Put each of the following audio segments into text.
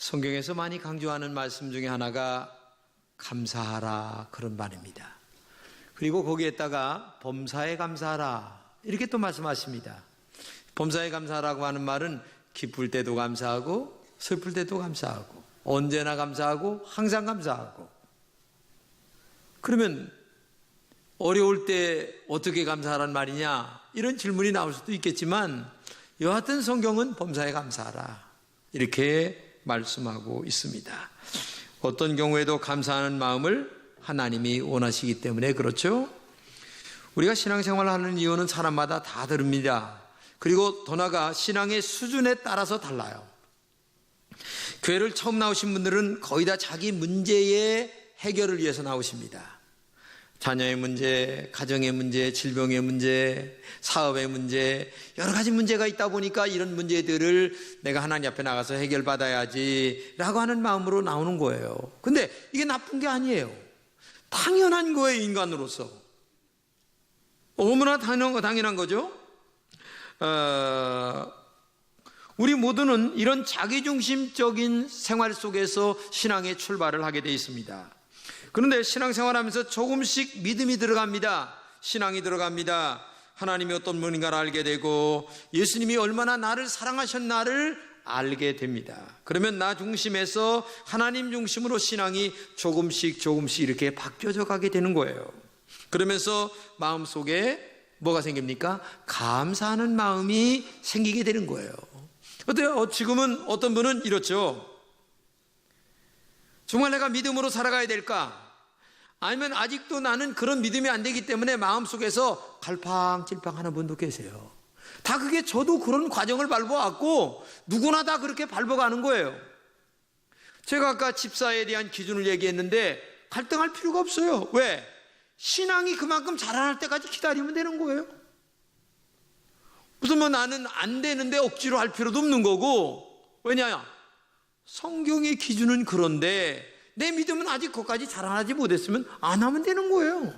성경에서 많이 강조하는 말씀 중에 하나가 감사하라, 그런 말입니다. 그리고 거기에다가 범사에 감사하라, 이렇게 또 말씀하십니다. 범사에 감사하라고 하는 말은 기쁠 때도 감사하고 슬플 때도 감사하고 언제나 감사하고 항상 감사하고. 그러면 어려울 때 어떻게 감사하란 말이냐, 이런 질문이 나올 수도 있겠지만 여하튼 성경은 범사에 감사하라, 이렇게 말씀하고 있습니다. 어떤 경우에도 감사하는 마음을 하나님이 원하시기 때문에 그렇죠. 우리가 신앙생활을 하는 이유는 사람마다 다 다릅니다. 그리고 더 나아가 신앙의 수준에 따라서 달라요. 교회를 처음 나오신 분들은 거의 다 자기 문제의 해결을 위해서 나오십니다. 자녀의 문제, 가정의 문제, 질병의 문제, 사업의 문제, 여러 가지 문제가 있다 보니까 이런 문제들을 내가 하나님 앞에 나가서 해결받아야지 라고 하는 마음으로 나오는 거예요. 근데 이게 나쁜 게 아니에요. 당연한 거예요, 인간으로서. 너무나 당연한 거죠. 우리 모두는 이런 자기중심적인 생활 속에서 신앙의 출발을 하게 되어 있습니다. 그런데 신앙생활하면서 조금씩 믿음이 들어갑니다. 신앙이 들어갑니다. 하나님이 어떤 분인가를 알게 되고 예수님이 얼마나 나를 사랑하셨나를 알게 됩니다. 그러면 나 중심에서 하나님 중심으로 신앙이 조금씩 이렇게 바뀌어져 가게 되는 거예요. 그러면서 마음속에 뭐가 생깁니까? 감사하는 마음이 생기게 되는 거예요. 어때요? 지금은 어떤 분은 이렇죠. 정말 내가 믿음으로 살아가야 될까? 아니면 아직도 나는 그런 믿음이 안 되기 때문에 마음속에서 갈팡질팡하는 분도 계세요. 다 그게 저도 그런 과정을 밟아왔고 누구나 다 그렇게 밟아가는 거예요. 제가 아까 집사에 대한 기준을 얘기했는데 갈등할 필요가 없어요. 왜? 신앙이 그만큼 자라날 때까지 기다리면 되는 거예요. 무슨 나는 안 되는데 억지로 할 필요도 없는 거고. 왜냐? 성경의 기준은 그런데 내 믿음은 아직 거기까지 자라나지 못했으면 안 하면 되는 거예요.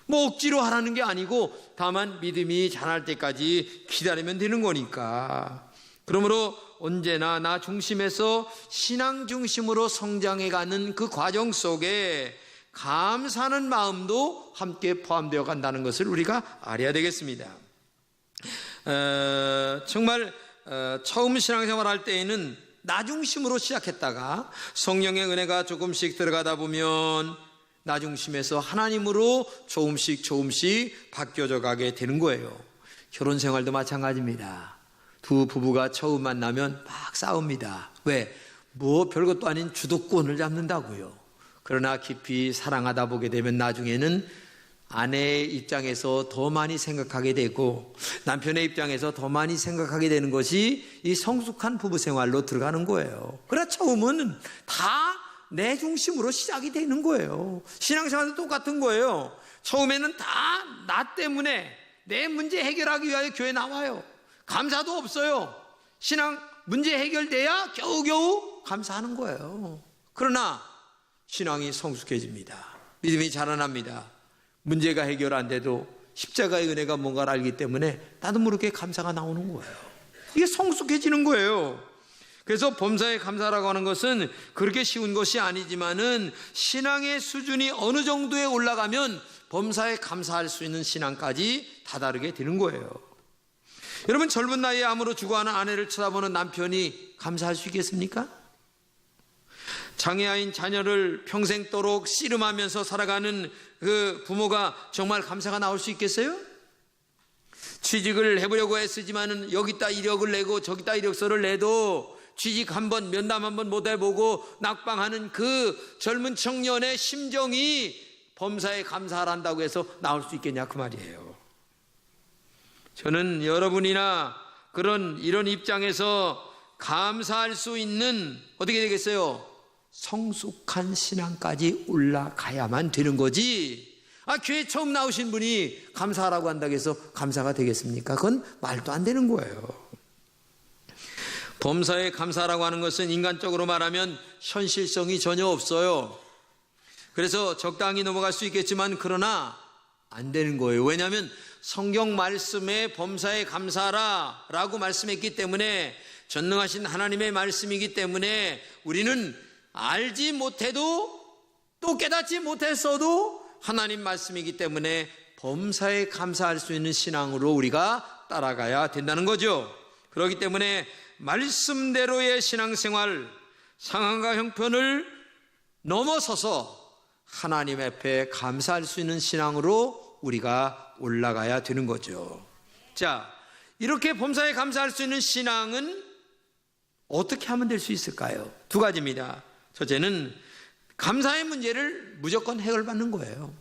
뭐 억지로 하라는 게 아니고 다만 믿음이 자랄 때까지 기다리면 되는 거니까. 그러므로 언제나 나 중심에서 신앙 중심으로 성장해가는 그 과정 속에 감사하는 마음도 함께 포함되어 간다는 것을 우리가 알아야 되겠습니다. 정말 처음 신앙생활 할 때에는 나 중심으로 시작했다가 성령의 은혜가 조금씩 들어가다 보면 나 중심에서 하나님으로 조금씩 바뀌어져 가게 되는 거예요. 결혼 생활도 마찬가지입니다. 두 부부가 처음 만나면 막 싸웁니다. 왜? 뭐 별것도 아닌 주도권을 잡는다고요. 그러나 깊이 사랑하다 보게 되면 나중에는 아내의 입장에서 더 많이 생각하게 되고 남편의 입장에서 더 많이 생각하게 되는 것이 이 성숙한 부부 생활로 들어가는 거예요. 그러나 처음은 다 내 중심으로 시작이 되는 거예요. 신앙생활도 똑같은 거예요. 처음에는 다 나 때문에 내 문제 해결하기 위하여 교회 나와요. 감사도 없어요. 신앙 문제 해결돼야 겨우겨우 감사하는 거예요. 그러나 신앙이 성숙해집니다. 믿음이 자라납니다. 문제가 해결 안 돼도 십자가의 은혜가 뭔가를 알기 때문에 나도 모르게 감사가 나오는 거예요. 이게 성숙해지는 거예요. 그래서 범사에 감사라고 하는 것은 그렇게 쉬운 것이 아니지만은 신앙의 수준이 어느 정도에 올라가면 범사에 감사할 수 있는 신앙까지 다다르게 되는 거예요. 여러분, 젊은 나이에 암으로 죽어가는 아내를 쳐다보는 남편이 감사할 수 있겠습니까? 장애아인 자녀를 평생도록 씨름하면서 살아가는 그 부모가 정말 감사가 나올 수 있겠어요? 취직을 해보려고 했지만은 여기다 이력을 내고 저기다 이력서를 내도 취직 한번 면담 한번 못 해보고 낙방하는 그 젊은 청년의 심정이 범사에 감사를 한다고 해서 나올 수 있겠냐, 그 말이에요. 저는 여러분이나 이런 입장에서 감사할 수 있는, 어떻게 되겠어요? 성숙한 신앙까지 올라가야만 되는 거지. 교회 처음 나오신 분이 감사하라고 한다고 해서 감사가 되겠습니까? 그건 말도 안 되는 거예요. 범사에 감사라고 하는 것은 인간적으로 말하면 현실성이 전혀 없어요. 그래서 적당히 넘어갈 수 있겠지만 그러나 안 되는 거예요. 왜냐하면 성경 말씀에 범사에 감사하라 라고 말씀했기 때문에 전능하신 하나님의 말씀이기 때문에 우리는 알지 못해도 또 깨닫지 못했어도 하나님 말씀이기 때문에 범사에 감사할 수 있는 신앙으로 우리가 따라가야 된다는 거죠. 그렇기 때문에 말씀대로의 신앙생활, 상황과 형편을 넘어서서 하나님 앞에 감사할 수 있는 신앙으로 우리가 올라가야 되는 거죠. 자, 이렇게 범사에 감사할 수 있는 신앙은 어떻게 하면 될 수 있을까요? 두 가지입니다. 첫째는 감사의 문제를 무조건 해결받는 거예요.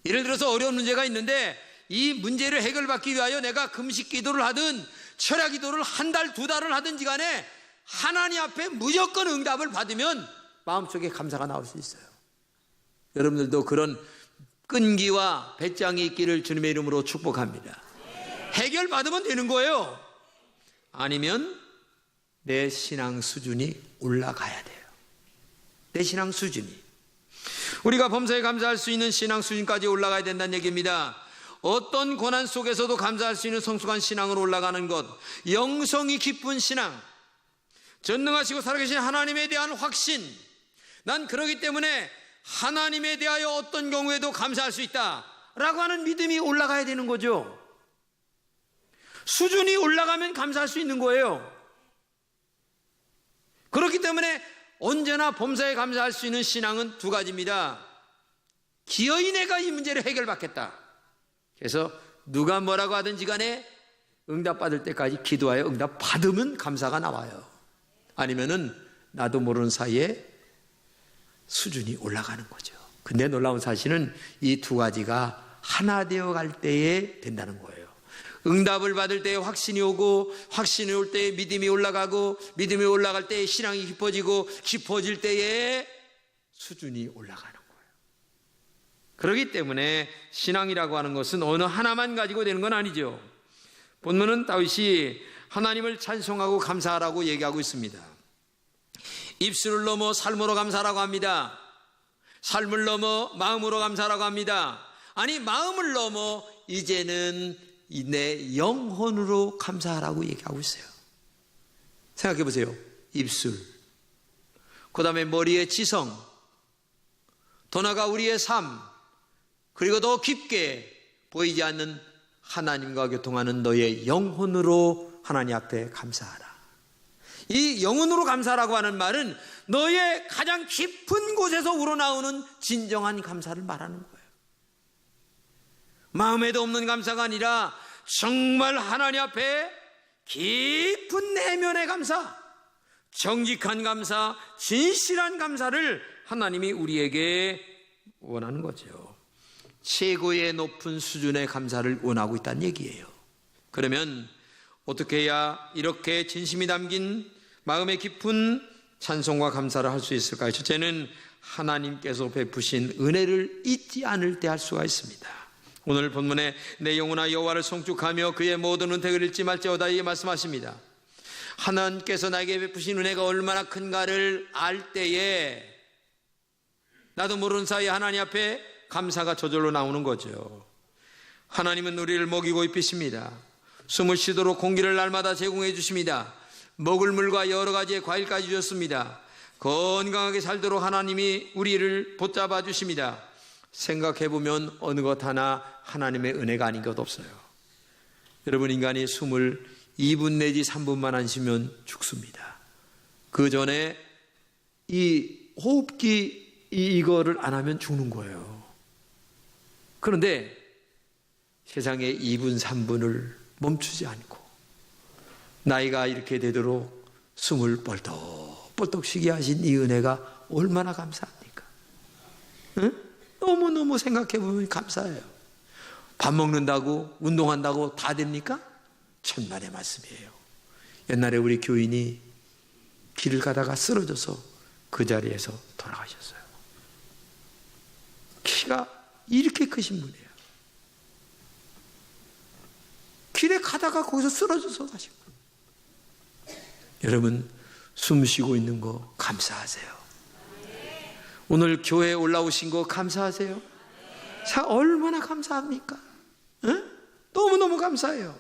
예를 들어서 어려운 문제가 있는데 이 문제를 해결받기 위하여 내가 금식 기도를 하든 철야 기도를 한 달, 두 달을 하든지 간에 하나님 앞에 무조건 응답을 받으면 마음속에 감사가 나올 수 있어요. 여러분들도 그런 끈기와 배짱이 있기를 주님의 이름으로 축복합니다. 해결받으면 되는 거예요. 아니면 내 신앙 수준이 올라가야 돼요. 내 신앙 수준이. 우리가 범사에 감사할 수 있는 신앙 수준까지 올라가야 된다는 얘기입니다. 어떤 고난 속에서도 감사할 수 있는 성숙한 신앙으로 올라가는 것, 영성이 깊은 신앙, 전능하시고 살아계신 하나님에 대한 확신, 난 그러기 때문에 하나님에 대하여 어떤 경우에도 감사할 수 있다라고 하는 믿음이 올라가야 되는 거죠. 수준이 올라가면 감사할 수 있는 거예요. 그렇기 때문에 언제나 범사에 감사할 수 있는 신앙은 두 가지입니다. 기어이 내가 이 문제를 해결받겠다. 그래서 누가 뭐라고 하든지 간에 응답받을 때까지 기도하여 응답받으면 감사가 나와요. 아니면은 나도 모르는 사이에 수준이 올라가는 거죠. 근데 놀라운 사실은 이 두 가지가 하나 되어 갈 때에 된다는 거예요. 응답을 받을 때에 확신이 오고, 확신이 올 때에 믿음이 올라가고, 믿음이 올라갈 때에 신앙이 깊어지고, 깊어질 때에 수준이 올라가는 거예요. 그렇기 때문에 신앙이라고 하는 것은 어느 하나만 가지고 되는 건 아니죠. 본문은 다윗이 하나님을 찬송하고 감사하라고 얘기하고 있습니다. 입술을 넘어 삶으로 감사하라고 합니다. 삶을 넘어 마음으로 감사하라고 합니다. 아니, 마음을 넘어 이제는 내 영혼으로 감사하라고 얘기하고 있어요. 생각해 보세요. 입술, 그 다음에 머리의 지성, 더 나아가 우리의 삶, 그리고 더 깊게 보이지 않는 하나님과 교통하는 너의 영혼으로 하나님 앞에 감사하라. 이 영혼으로 감사라고 하는 말은 너의 가장 깊은 곳에서 우러나오는 진정한 감사를 말하는 거예요. 마음에도 없는 감사가 아니라 정말 하나님 앞에 깊은 내면의 감사, 정직한 감사, 진실한 감사를 하나님이 우리에게 원하는 거죠. 최고의 높은 수준의 감사를 원하고 있다는 얘기예요. 그러면 어떻게 해야 이렇게 진심이 담긴 마음의 깊은 찬송과 감사를 할 수 있을까요? 첫째는 하나님께서 베푸신 은혜를 잊지 않을 때 할 수가 있습니다. 오늘 본문에 내 영혼아 여호와를 송축하며 그의 모든 은택을 잊지 말지어다 이 말씀하십니다. 하나님께서 나에게 베푸신 은혜가 얼마나 큰가를 알 때에 나도 모르는 사이에 하나님 앞에 감사가 저절로 나오는 거죠. 하나님은 우리를 먹이고 입히십니다. 숨을 쉬도록 공기를 날마다 제공해 주십니다. 먹을 물과 여러 가지의 과일까지 주셨습니다. 건강하게 살도록 하나님이 우리를 붙잡아 주십니다. 생각해보면 어느 것 하나 하나님의 은혜가 아닌 것 없어요. 여러분, 인간이 숨을 2분 내지 3분만 안 쉬면 죽습니다. 그 전에 이 호흡기 이거를 안 하면 죽는 거예요. 그런데 세상에 2분 3분을 멈추지 않고 나이가 이렇게 되도록 숨을 뻘떡뻘떡 쉬게 하신 이 은혜가 얼마나 감사합니까? 응? 너무너무 생각해보면 감사해요. 밥 먹는다고 운동한다고 다 됩니까? 천만의 말씀이에요. 옛날에 우리 교인이 길을 가다가 쓰러져서 그 자리에서 돌아가셨어요. 키가 이렇게 크신 분이에요. 길에 가다가 거기서 쓰러져서 가신 분. 여러분, 숨 쉬고 있는 거 감사하세요. 오늘 교회에 올라오신 거 감사하세요. 자, 얼마나 감사합니까? 응? 너무너무 감사해요.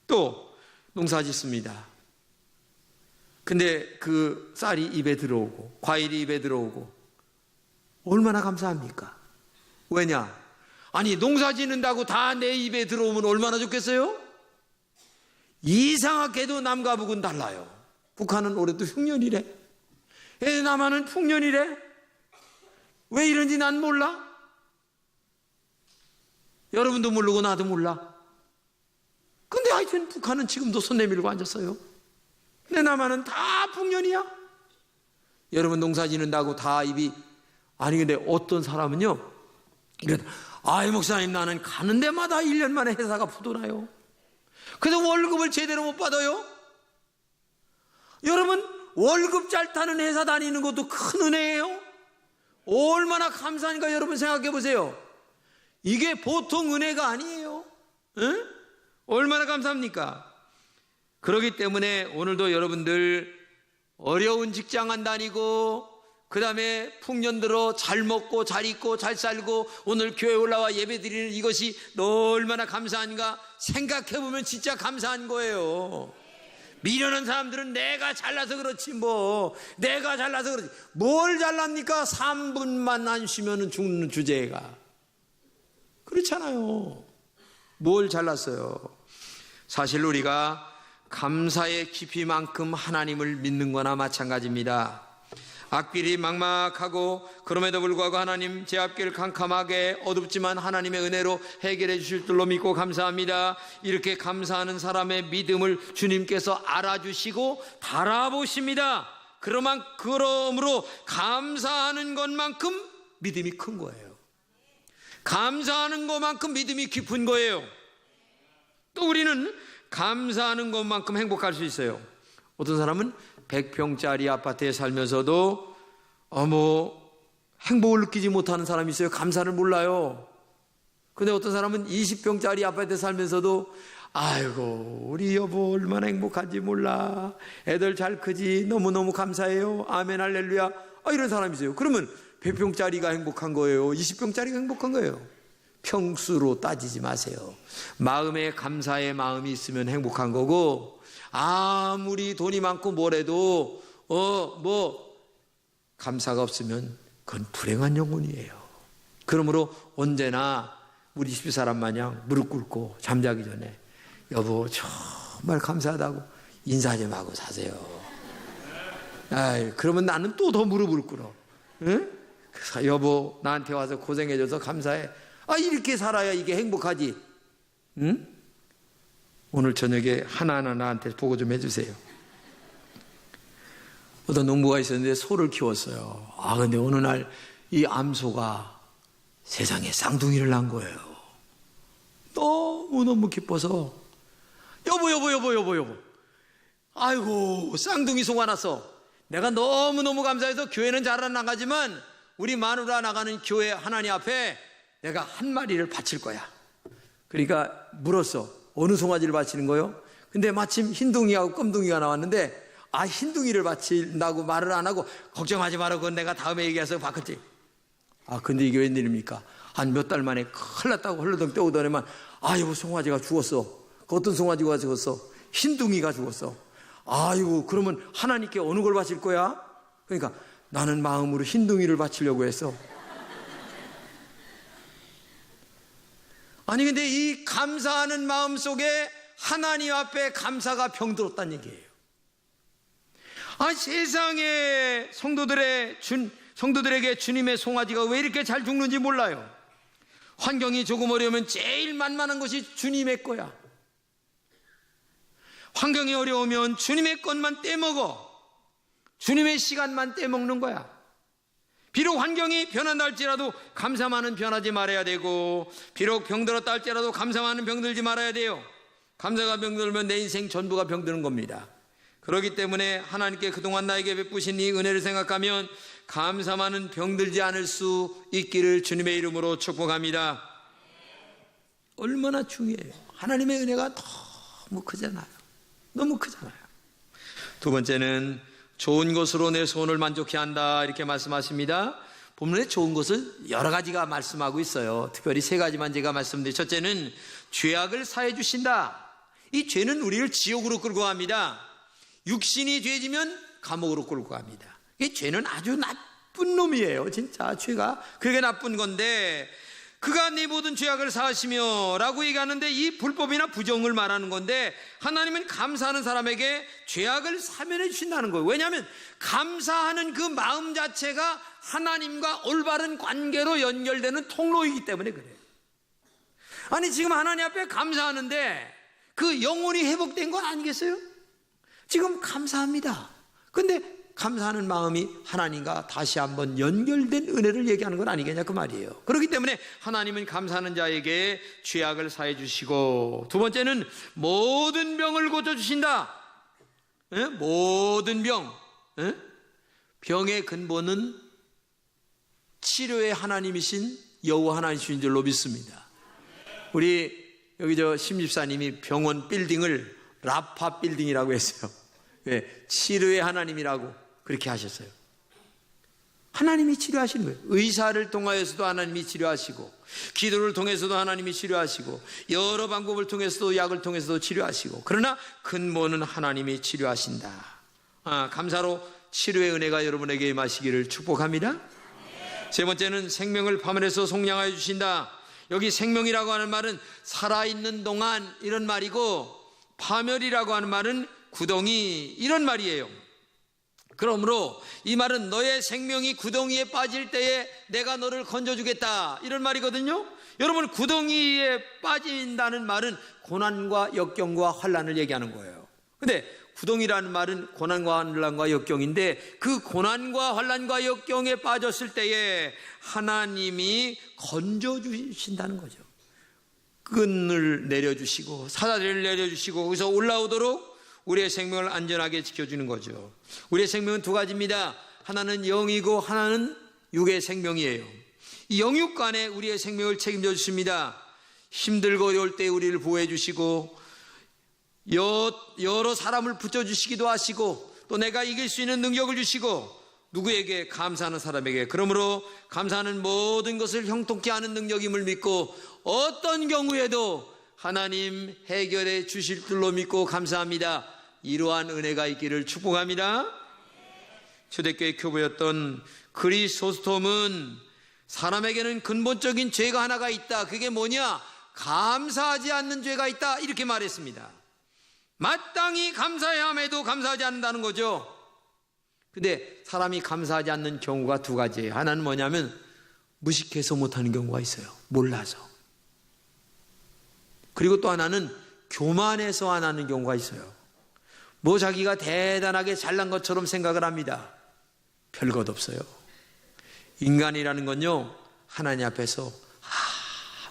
또 농사 짓습니다. 근데 그 쌀이 입에 들어오고 과일이 입에 들어오고 얼마나 감사합니까? 왜냐? 아니 농사 짓는다고 다 내 입에 들어오면 얼마나 좋겠어요? 이상하게도 남과 북은 달라요. 북한은 올해도 흉년이래. 남한은 풍년이래. 왜 이런지 난 몰라. 여러분도 모르고 나도 몰라. 근데 하여튼 북한은 지금도 손 내밀고 앉았어요. 근데 남한은 다 풍년이야. 여러분 농사 짓는다고 다 입이, 아니 근데 어떤 사람은요 이런, 아이 목사님 나는 가는 데마다 1년 만에 회사가 부도나요. 그래서 월급을 제대로 못 받아요. 여러분 월급 잘 타는 회사 다니는 것도 큰 은혜예요. 얼마나 감사한가 여러분 생각해 보세요. 이게 보통 은혜가 아니에요. 응? 얼마나 감사합니까? 그렇기 때문에 오늘도 여러분들 어려운 직장 안 다니고 그 다음에 풍년 들어 잘 먹고 잘 입고 잘 살고 오늘 교회 올라와 예배 드리는 이것이 너 얼마나 감사한가 생각해보면 진짜 감사한 거예요. 미련한 사람들은 내가 잘나서 그렇지 뭐 내가 잘나서 그렇지 뭘 잘납니까? 3분만 안 쉬면 죽는 주제가 그렇잖아요. 뭘 잘났어요. 사실 우리가 감사의 깊이만큼 하나님을 믿는 거나 마찬가지입니다. 앞길이 막막하고 그럼에도 불구하고 하나님 제 앞길 캄캄하게 어둡지만 하나님의 은혜로 해결해 주실 줄로 믿고 감사합니다. 이렇게 감사하는 사람의 믿음을 주님께서 알아주시고 바라보십니다. 그러므로 감사하는 것만큼 믿음이 큰 거예요. 감사하는 것만큼 믿음이 깊은 거예요. 또 우리는 감사하는 것만큼 행복할 수 있어요. 어떤 사람은 100평짜리 아파트에 살면서도 행복을 느끼지 못하는 사람이 있어요. 감사를 몰라요. 근데 어떤 사람은 20평짜리 아파트에 살면서도 아이고 우리 여보 얼마나 행복한지 몰라. 애들 잘 크지 너무너무 감사해요. 아멘 할렐루야. 이런 사람이 있어요. 그러면 100평짜리가 행복한 거예요? 20평짜리가 행복한 거예요? 평수로 따지지 마세요. 마음에 감사의 마음이 있으면 행복한 거고 아무리 돈이 많고 뭐래도 감사가 없으면 그건 불행한 영혼이에요. 그러므로 언제나 우리 집사람 마냥 무릎 꿇고 잠자기 전에 여보 정말 감사하다고 인사 좀 하고 사세요. 그러면 나는 또 더 무릎을 꿇어. 응? 그래서 여보 나한테 와서 고생해줘서 감사해. 이렇게 살아야 이게 행복하지. 응? 오늘 저녁에 하나하나 나한테 보고 좀 해주세요. 어떤 농부가 있었는데 소를 키웠어요. 근데 어느 날 이 암소가 세상에 쌍둥이를 낳은 거예요. 너무너무 기뻐서 여보 아이고 쌍둥이 소가 났어. 내가 너무너무 감사해서 교회는 잘 안 나가지만 우리 마누라 나가는 교회 하나님 앞에 내가 한 마리를 바칠 거야. 그러니까 물었어. 어느 송아지를 바치는 거요? 근데 마침 흰둥이하고 검둥이가 나왔는데 흰둥이를 바친다고 말을 안 하고 걱정하지 마라 그건 내가 다음에 얘기해서 바꿨지. 근데 이게 웬일입니까? 한 몇 달 만에 큰일 났다고 헐레덩 떠오더니만 아이고 송아지가 죽었어. 어떤 송아지가 죽었어? 흰둥이가 죽었어. 아이고 그러면 하나님께 어느 걸 바칠 거야? 그러니까 나는 마음으로 흰둥이를 바치려고 했어. 근데 이 감사하는 마음 속에 하나님 앞에 감사가 병들었다는 얘기예요. 세상에 성도들에게 주님의 송아지가 왜 이렇게 잘 죽는지 몰라요. 환경이 조금 어려우면 제일 만만한 것이 주님의 거야. 환경이 어려우면 주님의 것만 떼먹어. 주님의 시간만 떼먹는 거야. 비록 환경이 변한다 할지라도 감사만은 변하지 말아야 되고 비록 병들었다 할지라도 감사만은 병들지 말아야 돼요. 감사가 병들면 내 인생 전부가 병드는 겁니다. 그렇기 때문에 하나님께 그동안 나에게 베푸신 이 은혜를 생각하면 감사만은 병들지 않을 수 있기를 주님의 이름으로 축복합니다. 얼마나 중요해요. 하나님의 은혜가 너무 크잖아요. 너무 크잖아요. 두 번째는 좋은 것으로 내 소원을 만족케 한다 이렇게 말씀하십니다. 본문에 좋은 것을 여러 가지가 말씀하고 있어요. 특별히 세 가지만 제가 말씀드려요. 첫째는 죄악을 사해 주신다. 이 죄는 우리를 지옥으로 끌고 갑니다. 육신이 죄지면 감옥으로 끌고 갑니다. 이 죄는 아주 나쁜 놈이에요. 진짜 죄가 그렇게 나쁜 건데, 그가 네 모든 죄악을 사하시며 라고 얘기하는데, 이 불법이나 부정을 말하는 건데, 하나님은 감사하는 사람에게 죄악을 사면해 주신다는 거예요. 왜냐하면 감사하는 그 마음 자체가 하나님과 올바른 관계로 연결되는 통로이기 때문에 그래요. 아니, 지금 하나님 앞에 감사하는데 그 영혼이 회복된 건 아니겠어요? 지금 감사합니다. 근데 감사하는 마음이 하나님과 다시 한번 연결된 은혜를 얘기하는 건 아니겠냐 그 말이에요. 그렇기 때문에 하나님은 감사하는 자에게 죄악을 사해 주시고, 두 번째는 모든 병을 고쳐주신다. 모든 병. 병의 근본은 치료의 하나님이신 여호와 하나님이신 줄로 믿습니다. 우리 여기 심집사님이 병원 빌딩을 라파 빌딩이라고 했어요. 왜? 치료의 하나님이라고 그렇게 하셨어요. 하나님이 치료하시는 거예요. 의사를 통하여서도 하나님이 치료하시고, 기도를 통해서도 하나님이 치료하시고, 여러 방법을 통해서도, 약을 통해서도 치료하시고, 그러나 근본은 하나님이 치료하신다. 감사로 치료의 은혜가 여러분에게 임하시기를 축복합니다. 세 번째는 생명을 파멸해서 속량하여 주신다. 여기 생명이라고 하는 말은 살아있는 동안 이런 말이고, 파멸이라고 하는 말은 구덩이 이런 말이에요. 그러므로 이 말은 너의 생명이 구덩이에 빠질 때에 내가 너를 건져주겠다 이런 말이거든요. 여러분, 구덩이에 빠진다는 말은 고난과 역경과 환난을 얘기하는 거예요. 근데 구덩이라는 말은 고난과 환난과 역경인데, 그 고난과 환난과 역경에 빠졌을 때에 하나님이 건져주신다는 거죠. 끈을 내려주시고 사다리를 내려주시고 거기서 올라오도록 우리의 생명을 안전하게 지켜주는 거죠. 우리의 생명은 두 가지입니다. 하나는 영이고 하나는 육의 생명이에요. 이 영육 간에 우리의 생명을 책임져 주십니다. 힘들고 어려울 때 우리를 보호해 주시고, 여러 사람을 붙여주시기도 하시고, 또 내가 이길 수 있는 능력을 주시고, 누구에게? 감사하는 사람에게. 그러므로 감사하는 모든 것을 형통케 하는 능력임을 믿고, 어떤 경우에도 하나님 해결해 주실 줄로 믿고 감사합니다. 이러한 은혜가 있기를 축복합니다. 초대교회 교부였던 크리소스톰은 사람에게는 근본적인 죄가 하나가 있다. 그게 뭐냐? 감사하지 않는 죄가 있다. 이렇게 말했습니다. 마땅히 감사해야 함에도 감사하지 않는다는 거죠. 근데 사람이 감사하지 않는 경우가 두 가지예요. 하나는 뭐냐면 무식해서 못하는 경우가 있어요. 몰라서. 그리고 또 하나는 교만해서 안 하는 경우가 있어요. 뭐 자기가 대단하게 잘난 것처럼 생각을 합니다. 별것 없어요. 인간이라는 건요, 하나님 앞에서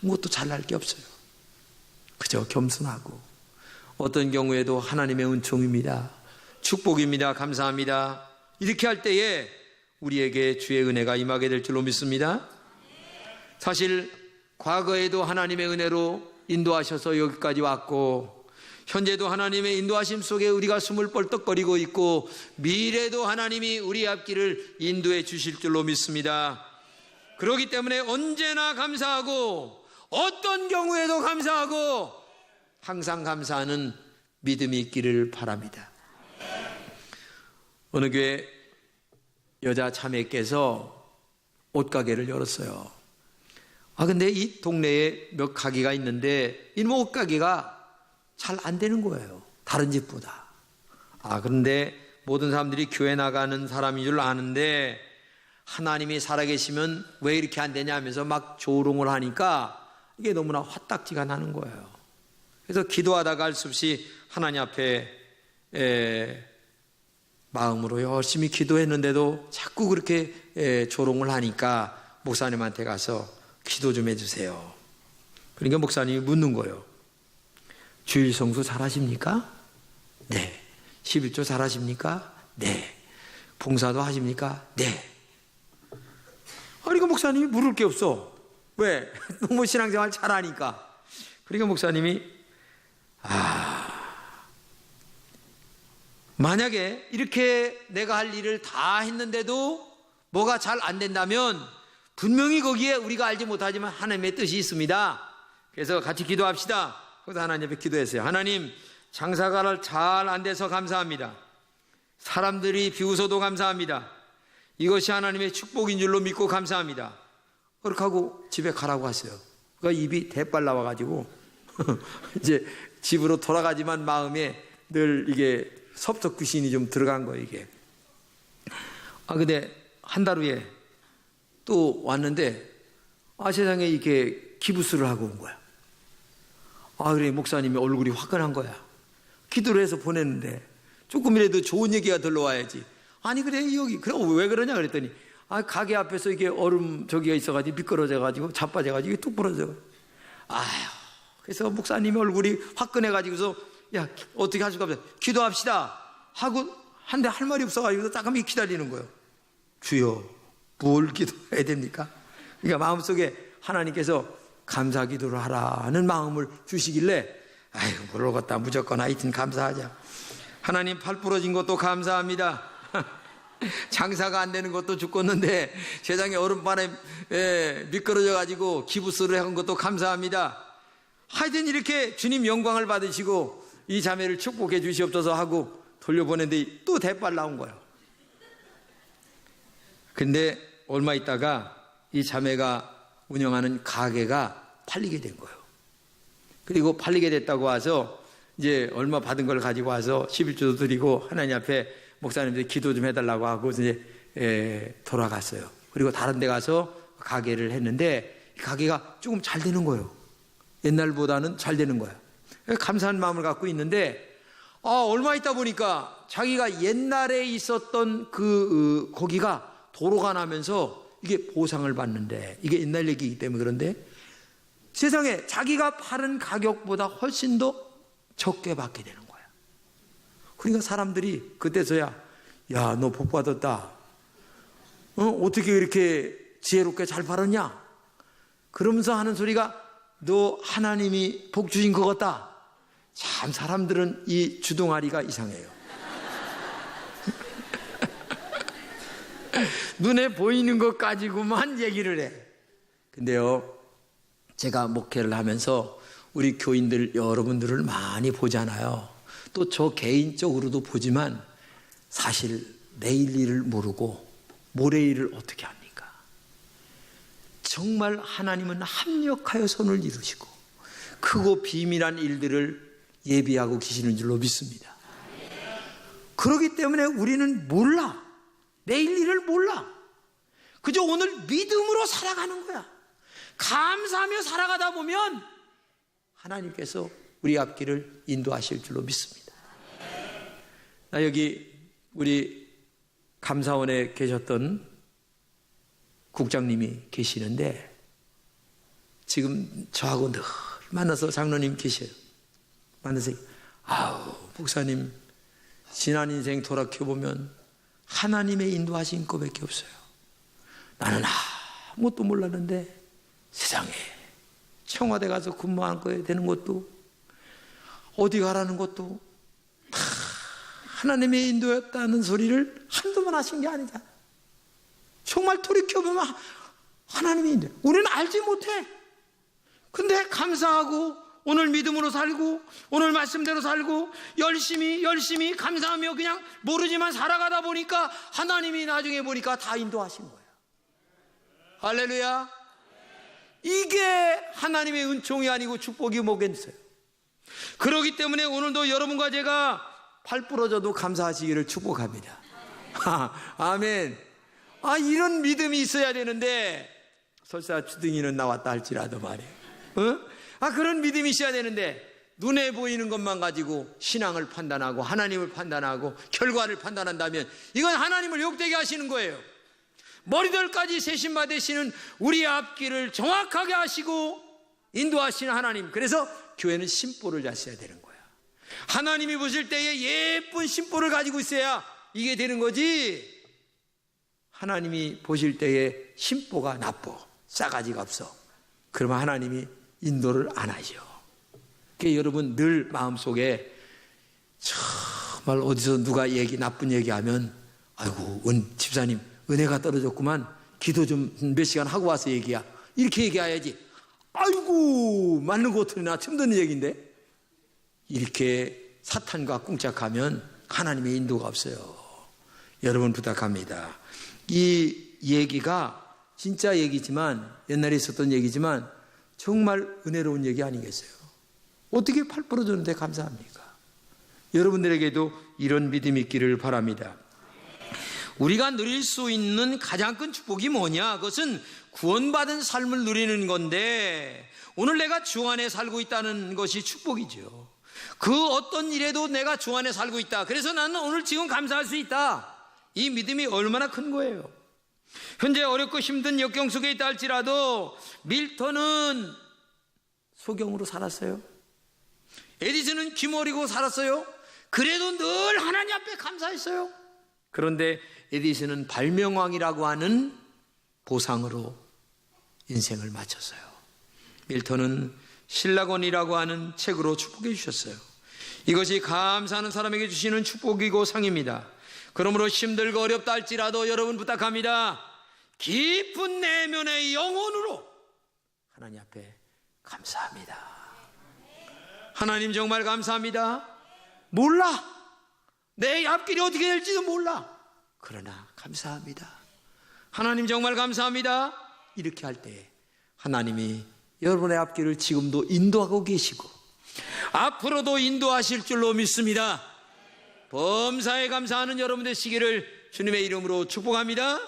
아무것도 잘날 게 없어요. 그저 겸손하고, 어떤 경우에도 하나님의 은총입니다. 축복입니다. 감사합니다. 이렇게 할 때에 우리에게 주의 은혜가 임하게 될 줄로 믿습니다. 사실 과거에도 하나님의 은혜로 인도하셔서 여기까지 왔고, 현재도 하나님의 인도하심 속에 우리가 숨을 뻘떡거리고 있고, 미래도 하나님이 우리 앞길을 인도해 주실 줄로 믿습니다. 그렇기 때문에 언제나 감사하고, 어떤 경우에도 감사하고, 항상 감사하는 믿음이 있기를 바랍니다. 어느 교회 여자 자매께서 옷가게를 열었어요. 근데 이 동네에 몇 가게가 있는데 이 옷가게가 잘 안 되는 거예요. 다른 집보다. 그런데 모든 사람들이 교회 나가는 사람인 줄 아는데, 하나님이 살아계시면 왜 이렇게 안 되냐 하면서 막 조롱을 하니까 이게 너무나 화딱지가 나는 거예요. 그래서 기도하다가 할 수 없이 하나님 앞에 마음으로 열심히 기도했는데도 자꾸 그렇게 조롱을 하니까 목사님한테 가서 기도 좀 해주세요. 그러니까 목사님이 묻는 거예요. 주일 성수 잘하십니까? 네. 11조 잘하십니까? 네. 봉사도 하십니까? 네. 그러니까 목사님이 물을 게 없어. 왜? 너무 신앙생활 잘하니까. 그러니까 목사님이 만약에 이렇게 내가 할 일을 다 했는데도 뭐가 잘 안 된다면 분명히 거기에 우리가 알지 못하지만 하나님의 뜻이 있습니다. 그래서 같이 기도합시다. 그래서 하나님 앞에 기도했어요. 하나님, 장사가 잘 안 돼서 감사합니다. 사람들이 비웃어도 감사합니다. 이것이 하나님의 축복인 줄로 믿고 감사합니다. 그렇게 하고 집에 가라고 하세요. 그러니까 입이 대빨 나와가지고 이제 집으로 돌아가지만 마음에 늘 이게 섭섭 귀신이 좀 들어간 거예요, 이게. 근데 한 달 후에 또 왔는데, 세상에 이렇게 기부스를 하고 온 거야. 그래, 목사님이 얼굴이 화끈한 거야. 기도를 해서 보냈는데, 조금이라도 좋은 얘기가 들러와야지. 아니, 그래, 여기. 그럼 왜 그러냐 그랬더니, 가게 앞에서 이게 얼음 저기가 있어가지고 미끄러져가지고 자빠져가지고 이게 뚝 부러져. 그래서 목사님의 얼굴이 화끈해가지고서, 야, 어떻게 할 수가 없어. 기도합시다. 하고, 한데 할 말이 없어가지고 따끔히 기다리는 거예요. 주여, 뭘 기도해야 됩니까? 그러니까 마음속에 하나님께서 감사 기도를 하라는 마음을 주시길래, 모르겠다. 무조건 하여튼 감사하자. 하나님, 팔 부러진 것도 감사합니다. 장사가 안 되는 것도 죽겠는데 세상에 얼음바람에 미끄러져가지고 기부스를 한 것도 감사합니다. 하여튼 이렇게 주님 영광을 받으시고 이 자매를 축복해 주시옵소서 하고 돌려보냈는데 또 대빨 나온 거예요. 근데 얼마 있다가 이 자매가 운영하는 가게가 팔리게 된 거예요. 그리고 팔리게 됐다고 와서 이제 얼마 받은 걸 가지고 와서 11조도 드리고 하나님 앞에 목사님들이 기도 좀 해달라고 하고 이제 돌아갔어요. 그리고 다른 데 가서 가게를 했는데 가게가 조금 잘 되는 거예요. 옛날보다는 잘 되는 거예요. 감사한 마음을 갖고 있는데 얼마 있다 보니까 자기가 옛날에 있었던 거기가 도로가 나면서 이게 보상을 받는데, 이게 옛날 얘기이기 때문에 그런데 세상에 자기가 파는 가격보다 훨씬 더 적게 받게 되는 거야. 그러니까 사람들이 그때서야, 야, 너 복 받았다. 어떻게 이렇게 지혜롭게 잘 팔았냐? 그러면서 하는 소리가, 너 하나님이 복 주신 것 같다. 참 사람들은 이 주둥아리가 이상해요. 눈에 보이는 것 가지고만 얘기를 해. 근데요, 제가 목회를 하면서 우리 교인들 여러분들을 많이 보잖아요. 또 저 개인적으로도 보지만 사실 내일 일을 모르고 모레 일을 어떻게 합니까? 정말 하나님은 합력하여 손을 이루시고 크고 비밀한 일들을 예비하고 계시는 줄로 믿습니다. 그렇기 때문에 우리는 몰라. 내일 일을 몰라. 그저 오늘 믿음으로 살아가는 거야. 감사하며 살아가다 보면 하나님께서 우리 앞길을 인도하실 줄로 믿습니다. 여기 우리 감사원에 계셨던 국장님이 계시는데 지금 저하고 늘 만나서 장로님 계셔요. 만나서 목사님 지난 인생 돌아켜보면 하나님의 인도하신 것밖에 없어요. 나는 아무것도 몰랐는데 세상에 청와대 가서 근무하는 거에 되는 것도 어디 가라는 것도 다 하나님의 인도였다는 소리를 한두 번 하신 게 아니다. 정말 돌이켜보면 하나님의 인도. 우리는 알지 못해. 근데 감사하고 오늘 믿음으로 살고 오늘 말씀대로 살고 열심히 감사하며 그냥 모르지만 살아가다 보니까 하나님이 나중에 보니까 다 인도하신 거예요. 할렐루야. 이게 하나님의 은총이 아니고 축복이 뭐겠어요. 그렇기 때문에 오늘도 여러분과 제가 팔 부러져도 감사하시기를 축복합니다. 아멘. 이런 믿음이 있어야 되는데 설사 주둥이는 나왔다 할지라도 말이에요. 그런 믿음이 있어야 되는데 눈에 보이는 것만 가지고 신앙을 판단하고 하나님을 판단하고 결과를 판단한다면 이건 하나님을 욕되게 하시는 거예요. 머리들까지 세심 받으시는 우리 앞길을 정확하게 하시고 인도하시는 하나님. 그래서 교회는 심보를 잘 써야 되는 거야. 하나님이 보실 때에 예쁜 심보를 가지고 있어야 이게 되는 거지. 하나님이 보실 때에 심보가 나빠, 싸가지가 없어, 그러면 하나님이 인도를 안 하죠. 그러니까 여러분 늘 마음속에 정말 어디서 누가 나쁜 얘기하면 아이고 집사님 은혜가 떨어졌구만, 기도 좀 몇 시간 하고 와서 얘기야, 이렇게 얘기해야지. 아이고 맞는 것 같으나 처음 듣는 얘기인데. 이렇게 사탄과 꿍짝하면 하나님의 인도가 없어요. 여러분 부탁합니다. 이 얘기가 진짜 얘기지만, 옛날에 있었던 얘기지만 정말 은혜로운 얘기 아니겠어요? 어떻게 팔 부러졌는데 감사합니까? 여러분들에게도 이런 믿음이 있기를 바랍니다. 우리가 누릴 수 있는 가장 큰 축복이 뭐냐? 그것은 구원받은 삶을 누리는 건데, 오늘 내가 주 안에 살고 있다는 것이 축복이죠. 그 어떤 일에도 내가 주 안에 살고 있다. 그래서 나는 오늘 지금 감사할 수 있다. 이 믿음이 얼마나 큰 거예요. 현재 어렵고 힘든 역경 속에 있다 할지라도 밀턴은 소경으로 살았어요. 에디슨은 귀머리고 살았어요. 그래도 늘 하나님 앞에 감사했어요. 그런데 에디슨은 발명왕이라고 하는 보상으로 인생을 마쳤어요. 밀턴은 신라곤이라고 하는 책으로 축복해 주셨어요. 이것이 감사하는 사람에게 주시는 축복이고 상입니다. 그러므로 힘들고 어렵다 할지라도 여러분 부탁합니다. 깊은 내면의 영혼으로 하나님 앞에 감사합니다. 하나님 정말 감사합니다. 몰라. 내 앞길이 어떻게 될지도 몰라. 그러나 감사합니다. 하나님 정말 감사합니다. 이렇게 할 때 하나님이 여러분의 앞길을 지금도 인도하고 계시고 앞으로도 인도하실 줄로 믿습니다. 범사에 감사하는 여러분 되시기를 주님의 이름으로 축복합니다.